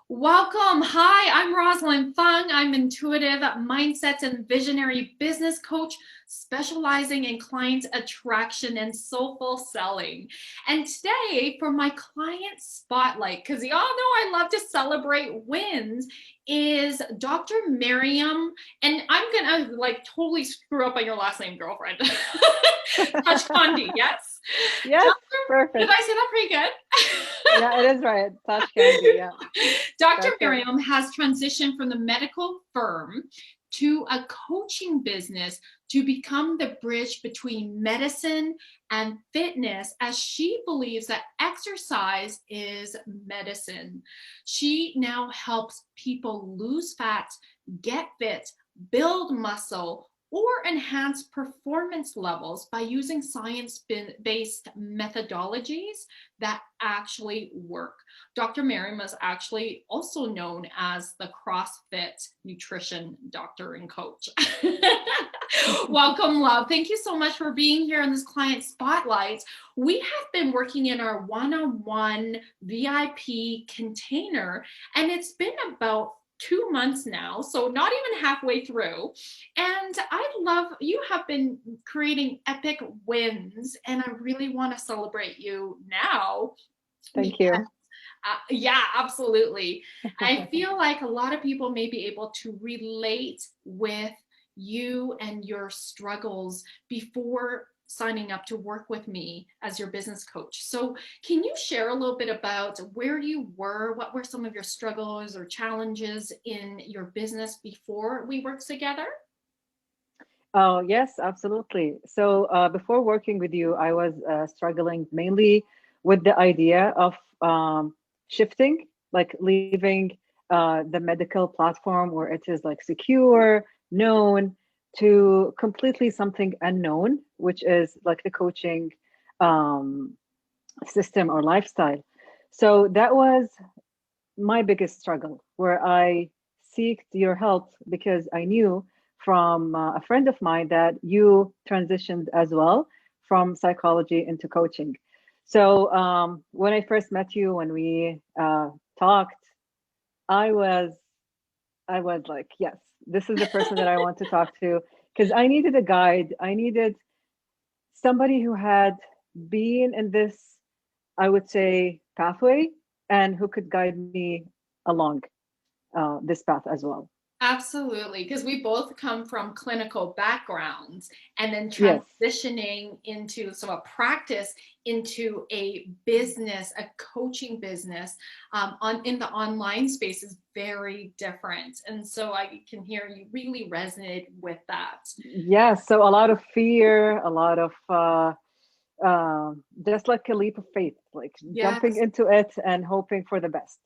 Welcome. Hi, I'm Rosalind Fung. I'm intuitive mindsets and visionary business coach specializing in client attraction and soulful selling. And today for my client spotlight, because y'all know I love to celebrate wins, is Dr. Mariam. And I'm going to like totally screw up on your last name, girlfriend. Tashkandi, yes? Yes, Did perfect. I say that pretty good? Yeah, it is right. Tashkandi, yeah, Dr. that's it. Mariam has transitioned from the medical firm to a coaching business to become the bridge between medicine and fitness, as she believes that exercise is medicine. She now helps people lose fat, get fit, build muscle, or enhance performance levels by using science-based methodologies that actually work. Dr. Mariam is actually also known as the CrossFit nutrition doctor and coach. Welcome, love. Thank you so much for being here in this client spotlight. We have been working in our one-on-one VIP container, and it's been about 2 months now, so not even halfway through. And I love you have been creating epic wins, and I really want to celebrate you now. Thank you. Yeah, absolutely. I feel like a lot of people may be able to relate with you and your struggles before signing up to work with me as your business coach. So, can you share a little bit about where you were? What were some of your struggles or challenges in your business before we worked together? Oh, yes, absolutely. So before working with you, I was struggling mainly with the idea of shifting, like leaving the medical platform where it is like secure, known, to completely something unknown, which is like the coaching um, system or lifestyle. So that was my biggest struggle, where I seeked your help because I knew from a friend of mine that you transitioned as well from psychology into coaching. So when I first met you, when we talked, I was I was like, yes, this is the person that I want to talk to because I needed a guide. I needed somebody who had been in this, I would say, pathway and who could guide me along this path as well. Absolutely, because we both come from clinical backgrounds and then Yes, transitioning into so a practice into a business, a coaching business on in the online space is very different. And so I can hear you really resonate with that. yes. So a lot of fear, a lot of just like a leap of faith, like jumping Yes. into it and hoping for the best.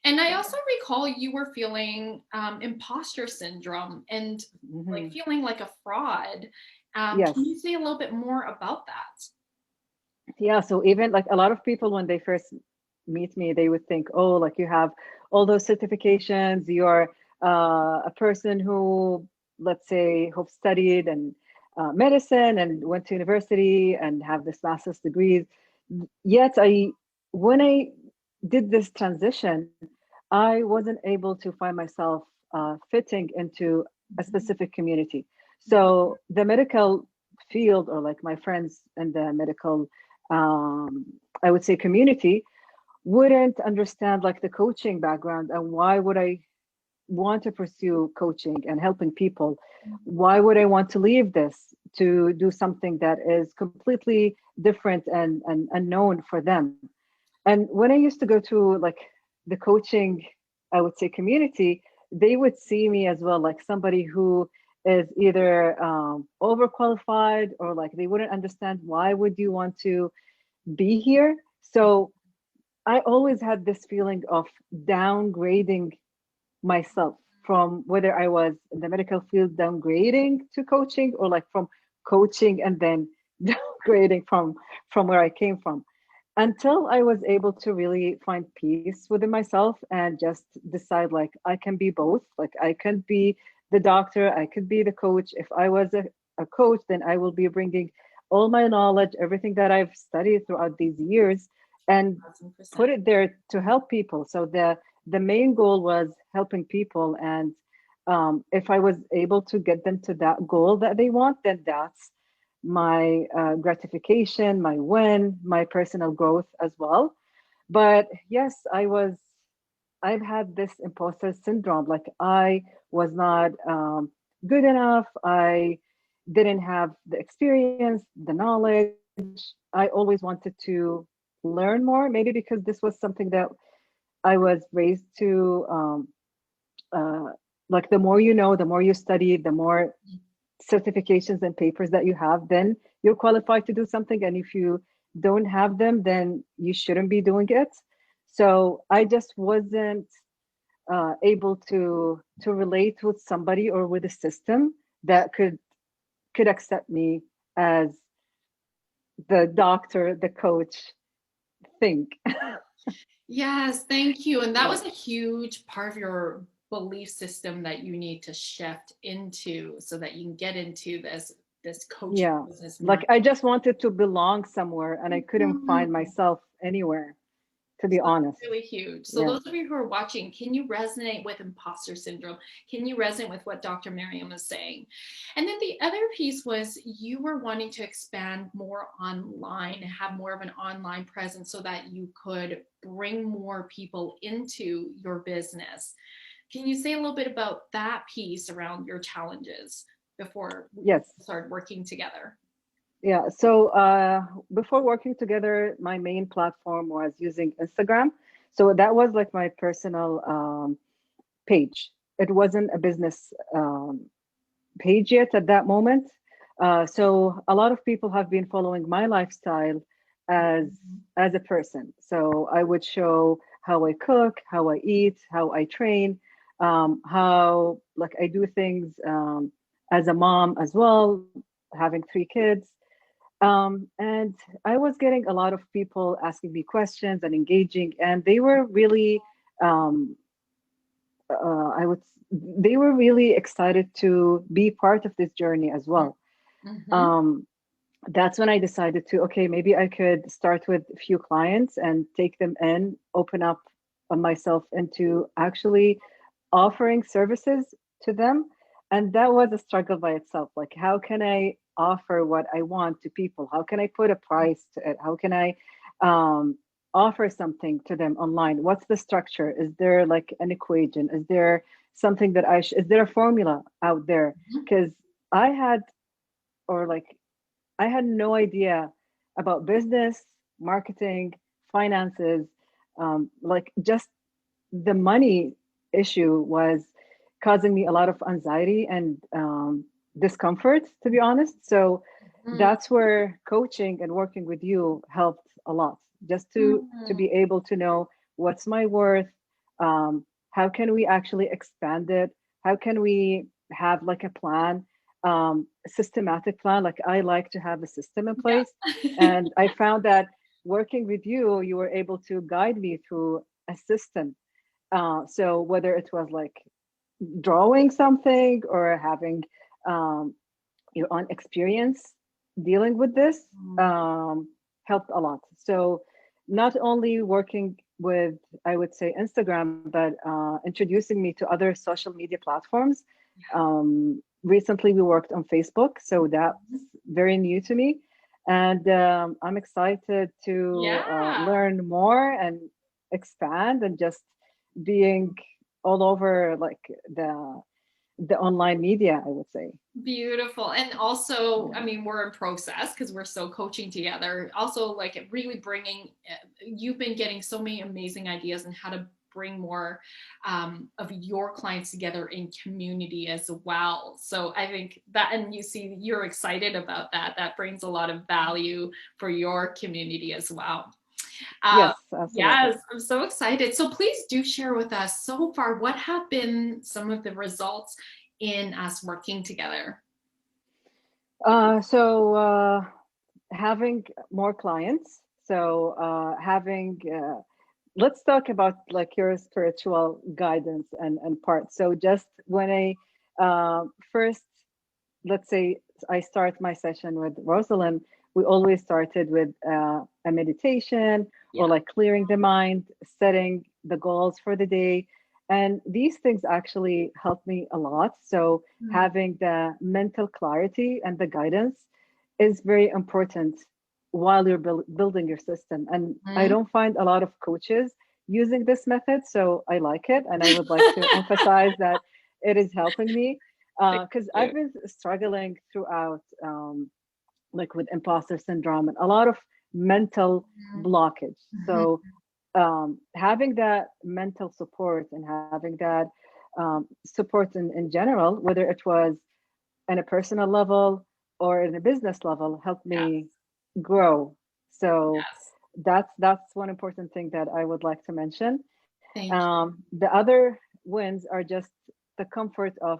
And I also recall you were feeling imposture syndrome and like Hmm. feeling like a fraud. Can you Yes. say a little bit more about that? Yeah. So even like a lot of people, when they first meet me, they would think, oh, like you have all those certifications, you're a person who, let's say, who studied and medicine and went to university and have this master's degrees. Yet when I did this transition, I wasn't able to find myself fitting into a specific community. So the medical field, or like my friends in the medical, um, I would say, community, wouldn't understand like the coaching background and why would I want to pursue coaching and helping people. Why would I want to leave this to do something that is completely different and unknown for them? And when I used to go to like the coaching, I would say, community, they would see me as well, like somebody who is either overqualified, or like they wouldn't understand why would you want to be here. So I always had this feeling of downgrading myself, from whether I was in the medical field downgrading to coaching, or like from coaching and then downgrading from where I came from, until I was able to really find peace within myself and just decide like I can be both. Like I can be the doctor, I could be the coach. If I was a coach, then I will be bringing all my knowledge, everything that I've studied throughout these years, and put 1,000%. it there to help people. So the main goal was helping people. And if I was able to get them to that goal that they want, then that's my gratification, my win, my personal growth as well. But yes, I've had this imposter syndrome. Like I was not good enough. I didn't have the experience, the knowledge. I always wanted to learn more, maybe because this was something that I was raised to. Uh, like the more you know, the more you study, the more certifications and papers that you have, then you're qualified to do something. And if you don't have them, then you shouldn't be doing it. So I just wasn't able to relate with somebody or with a system that could accept me as the doctor, the coach think. Yes, thank you. And that Yeah. was a huge part of your belief system that you need to shift into so that you can get into this coaching Yeah. business Like I just wanted to belong somewhere and I couldn't find mindset. myself anywhere, to be So that's honest. really huge. So Yeah. those of you who are watching, can you resonate with imposter syndrome? Can you resonate with what Dr. Mariam was saying? And then the other piece was you were wanting to expand more online, have more of an online presence so that you could bring more people into your business. Can you say a little bit about that piece around your challenges before we Yes. started working together? Yeah. So before working together, my main platform was using Instagram. So that was like my personal page. It wasn't a business page yet at that moment. So a lot of people have been following my lifestyle as as a person. So I would show how I cook, how I eat, how I train, how like I do things as a mom as well, having 3 kids. And I was getting a lot of people asking me questions and engaging, and they were really, um, I would, they were really excited to be part of this journey as well. Mm-hmm. Um, that's when I decided to, okay, maybe I could start with a few clients and take them in, open up myself into actually offering services to them. And that was a struggle by itself. Like, how can I offer what I want to people? How can I put a price to it? How can I um, offer something to them online? What's the structure? Is there like an equation? Is there something that is there a formula out there? Because I had, or like, I had no idea about business, marketing, finances. Like just the money issue was causing me a lot of anxiety and discomfort, to be honest. So that's where coaching and working with you helped a lot, just to Mm-hmm. be able to know what's my worth, how can we actually expand it, how can we have like a plan, systematic plan. Like I like to have a system in place, Yeah. and I found that working with you, you were able to guide me through a system. So whether it was like drawing something or having um, your own experience dealing with this, um, helped a lot. So not only working with, I would say, Instagram, but introducing me to other social media platforms. Recently, we worked on Facebook, so that's very new to me. And I'm excited to Yeah. learn more and expand and just being all over like the online media, I would say. Beautiful. And also, I Yeah. mean, we're in process because we're still coaching together. Also, like really bringing, you've been getting so many amazing ideas on how to bring more of your clients together in community as well. So I think that, and you see, you're excited about that. That brings a lot of value for your community as well. Uh, Yes, absolutely. yes, I'm so excited. So please do share with us so far what have been some of the results in us working together. So having more clients. So having let's talk about like your spiritual guidance and part. So just when I first, let's say I start my session with Rosalind, we always started with a meditation or Yeah. like clearing the mind, setting the goals for the day. And these things actually help me a lot. So Mm. having the mental clarity and the guidance is very important while you're building your system. And I Mm. don't find a lot of coaches using this method, so I like it, and I would like to emphasize that it is helping me Thank because you. I've been struggling throughout, like with imposter syndrome and a lot of mental blockage. Mhm. So having that mental support and having that support in general, whether it was on a personal level or in a business level, helped me Yes. grow. So Yes. that's one important thing that I would like to mention. Thank you. The other wins are just the comfort of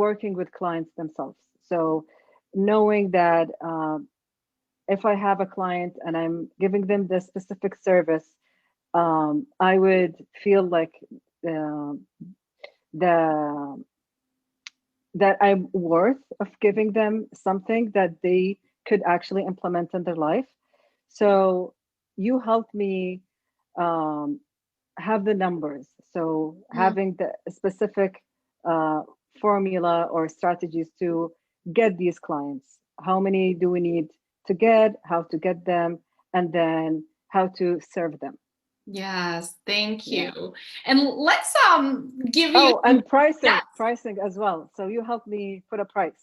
working with clients themselves. So knowing that if I have a client and I'm giving them this specific service, I would feel like uh, the that I'm worth of giving them something that they could actually implement in their life. So you helped me um, have the numbers. So Mm. having the specific uh, formula or strategies to get these clients. How many do we need to get? How to get them? And then how to serve them. Yes, thank Yeah. you. And let's give you Oh, some, and yes, pricing as well. So you helped me put a price.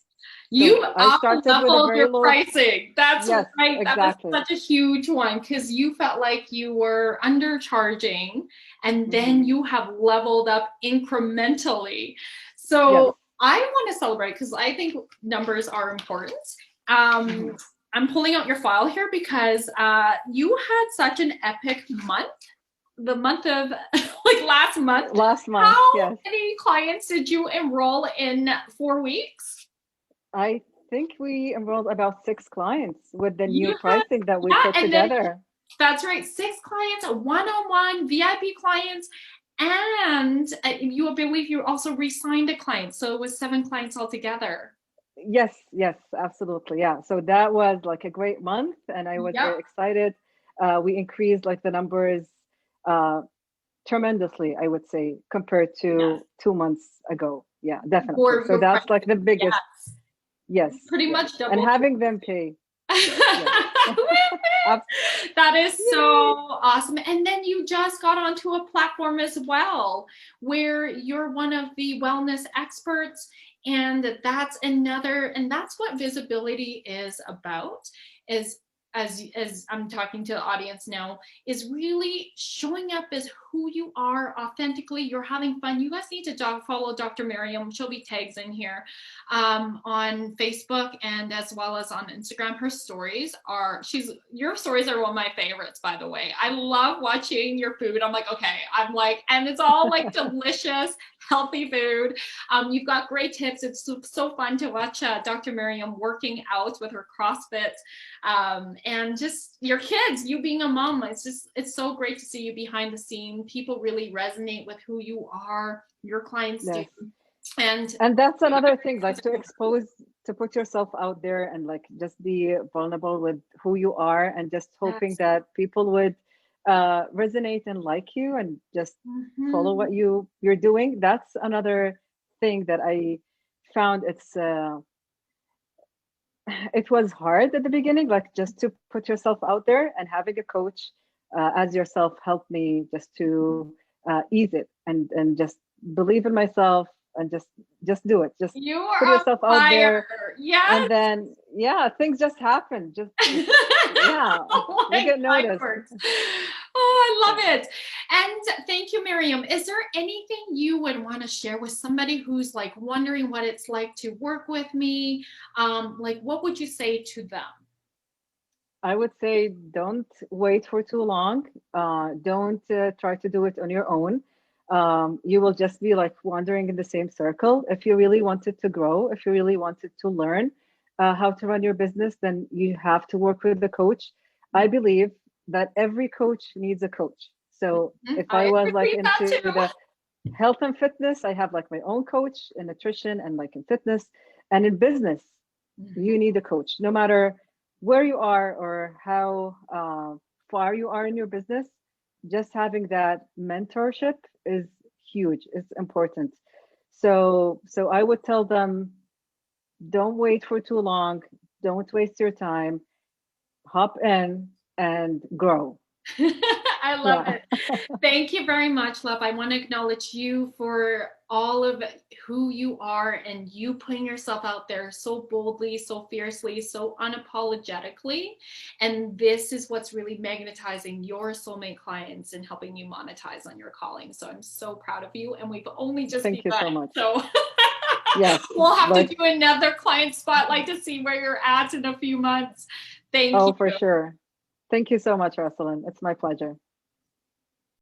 you So I up started with a leveled very your low. pricing. That's Yes, right. That was exactly. such a huge one because you felt like you were undercharging and then Hmm. you have leveled up incrementally. Yes. So I want to celebrate because I think numbers are important. Um, Hmm. I'm pulling out your file here because you had such an epic month, the month of like last month. Last month, How yes. many clients did you enroll in 4 weeks? I think we enrolled about 6 clients with the new You had, pricing that we yeah, put and then together. that's right, 6 clients, one-on-one VIP clients, and you I believe you also re-signed a client, so it was 7 clients altogether. Yes, yes, absolutely. Yeah. So that was like a great month, and I was Yep. very excited. We increased like the numbers uh, tremendously, I would say, compared Yes. to 2 months ago. Yeah, definitely. So Your that's like the pricing. biggest. Yes. Yes, Pretty yes. much And doubled your having them pricing. pay. Yes. Abs- That is so Yay. awesome. And then you just got onto a platform as well where you're one of the wellness experts. And that's another, and that's what visibility is about, is as I'm talking to the audience now, is really showing up as who you are authentically. You're having fun. You guys need to follow Dr. Mariam. She'll be tags in here on Facebook and as well as on Instagram. Her stories are, your stories are one of my favorites, by the way. I love watching your food. I'm like, okay, I'm like, and it's all like delicious, healthy food. You've got great tips. It's so fun to watch Dr. Mariam working out with her CrossFit, and just your kids, you being a mom. It's so great to see you behind the scene. People really resonate with who you are. Your clients do. Yes. And And that's another thing, like to expose, to put yourself out there and like just be vulnerable with who you are and just hoping yes. that people would resonate and like you and just follow Mhm. what you're doing. That's another thing that I found it was hard at the beginning, like just to put yourself out there, and having a coach as yourself helped me just to ease it and just believe in myself and just do it. Just You put are on yourself out fire. there, Yes. and then yeah, things just happen. Just yeah, you Like get noticed. fireworks. Oh, I Yeah. love it. And thank you, Miriam. Is there anything you would want to share with somebody who's like wondering what it's like to work with me? Like, what would you say to them? I would say don't wait for too long. Don't try to do it on your own. You will just be like wandering in the same circle. If you really wanted to grow, if you really wanted to learn how to run your business, then you have to work with a coach. I believe that every coach needs a coach. So Mhm. if I I was like agree with that into too. the health and fitness, I have like my own coach in nutrition and like in fitness and in business. You Mhm. need a coach, no matter where you are or how far you are in your business. just having that mentorship is huge. It's important. So I would tell them, don't wait for too long. Don't waste your time. Hop in and grow. I love Yeah. it. Thank you very much, love. I want to acknowledge you for all of who you are and you putting yourself out there so boldly, so fiercely, so unapologetically. And this is what's really magnetizing your soulmate clients and helping you monetize on your calling. So I'm so proud of you. And we've only just Thank you begun. so much. So Yes. we'll have to Like, do another client spotlight to see where you're at in a few months. Thank oh, you. for sure. Thank you so much, Rosalind. It's my pleasure.